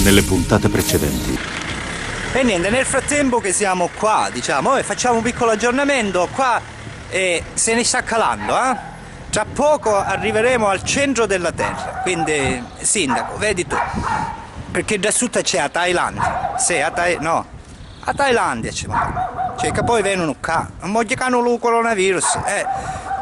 Nelle puntate precedenti. E niente, nel frattempo che siamo qua, diciamo, facciamo un piccolo aggiornamento qua e se ne sta calando, eh? Tra poco arriveremo al centro della terra, quindi sindaco, vedi tu, perché da sotto c'è a Thailandia, sì, a Thailandia c'è, cioè che poi vengono qua, non voglio che hanno il coronavirus,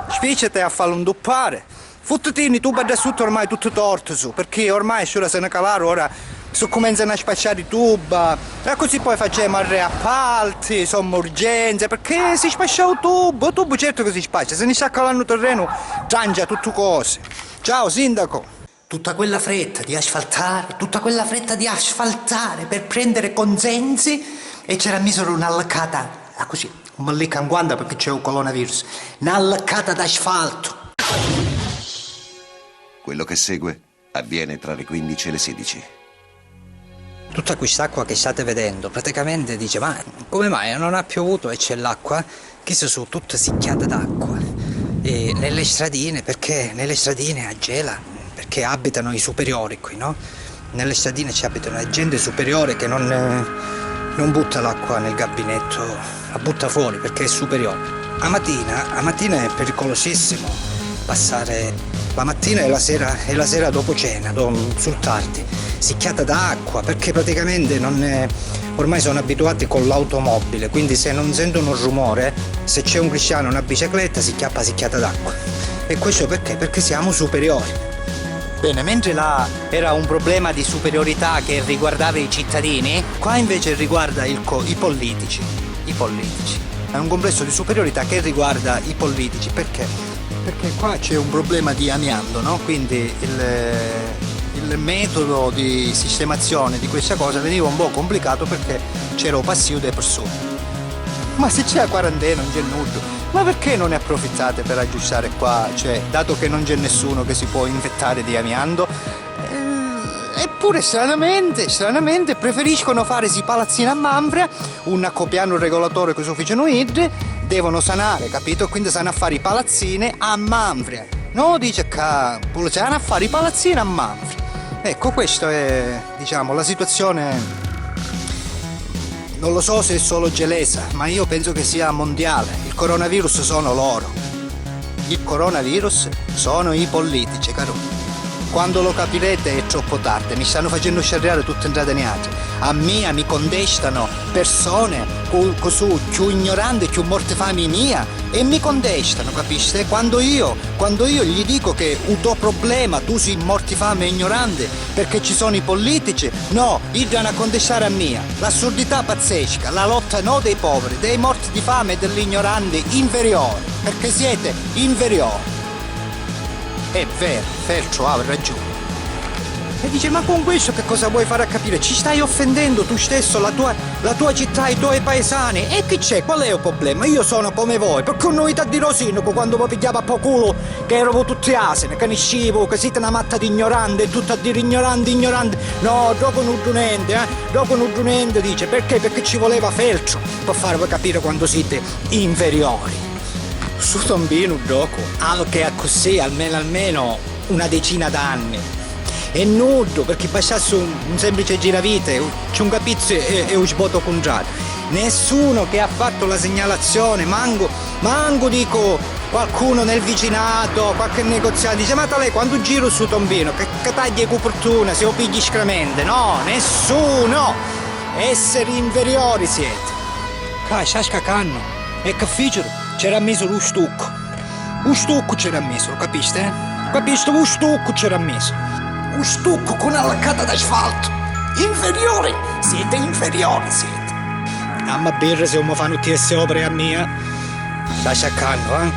spicciate a farlo indoppare, fottutini tu da sotto ormai tutto torto su, perché ormai c'è se ne calare ora. Cominciano a spacciare i tuba e così poi facciamo appalti, sono urgenze, perché si spaccia il tubo certo che si spaccia, se ne sta calando il terreno, tangia tutte cose. Ciao sindaco! Tutta quella fretta di asfaltare per prendere consensi e c'era messo un'allacata, così, un mallicca in guanda perché c'è un coronavirus, un'allacata d'asfalto. Quello che segue avviene tra le 15 e le 16. Tutta quest'acqua che state vedendo praticamente dice ma come mai non ha piovuto e c'è l'acqua che sono tutte sicchiate d'acqua e nelle stradine, perché nelle stradine a gela, perché abitano i superiori qui, no? Nelle stradine ci abitano la gente superiore che non butta l'acqua nel gabinetto, la butta fuori perché è superiore. A mattina è pericolosissimo passare la mattina e la sera dopo cena, sul tardi, sicchiata d'acqua, perché praticamente ormai sono abituati con l'automobile, quindi se non sentono un rumore, se c'è un cristiano una bicicletta si chiappa sicchiata d'acqua. E questo perché? Perché siamo superiori. Bene, mentre là era un problema di superiorità che riguardava i cittadini, qua invece riguarda i politici. È un complesso di superiorità che riguarda i politici, perché? Perché qua c'è un problema di amianto, no? Quindi il metodo di sistemazione di questa cosa veniva un po' complicato perché c'era un passivo delle persone. Ma se c'è la quarantena, non c'è nudo, ma perché non ne approfittate per aggiustare qua? Cioè, dato che non c'è nessuno che si può infettare di amianto, eppure stranamente preferiscono fare si palazzina a Manfred, copiano il regolatore che sufficiano idre, devono sanare, capito? Quindi sanno a fare i palazzine a Manfred. No, dice che sanno a fare i palazzine a Manfred. Ecco, questa è, diciamo, la situazione. Non lo so se è solo gelesa, ma io penso che sia mondiale. Il coronavirus sono loro. Il coronavirus sono i politici, caro. Quando lo capirete è troppo tardi, mi stanno facendo scerriare tutte entrate neate. A me mi contestano persone così più ignoranti, più morte fame mia, e mi contestano, capisci? Quando io gli dico che il tuo problema, tu sei morti fame e ignorante perché ci sono i politici, no, idrano a contestare a mia. L'assurdità pazzesca, la lotta no dei poveri, dei morti di fame e dell'ignorante inferiore, perché siete inferiori. È vero, Fercio ha ragione. E dice, ma con questo che cosa vuoi fare a capire? Ci stai offendendo tu stesso, la tua città, i tuoi paesani. E che c'è? Qual è il problema? Io sono come voi, perché noi ti dirò sindaco quando vi pigliava a po' culo che eravamo tutti asini, che ne scivo, che siete una matta di ignorante, e tutto a dire ignorante. No, dopo un niente dice, perché? Perché ci voleva Fercio, per farvi capire quando siete inferiori. Su tombino dopo, che è così almeno una decina d'anni. È nudo perché passasse un semplice giravite, c'è un capizzo e un sbotto contrario. Nessuno che ha fatto la segnalazione, manco dico qualcuno nel vicinato, qualche negoziato, dice ma lei quando giro su tombino, che taglia copertura, se lo pigli scramente, no, nessuno! Esseri inferiori siete. Stai scacando, e che figuro? C'era messo lo stucco. Un stucco c'era messo, lo capiste? Capiste? Un stucco c'era messo. Un stucco con una laccata d'asfalto. Inferiori! Siete inferiori, siete. Ma birra se non mi fanno tutte queste opere a mia. Stai sciaccando, eh?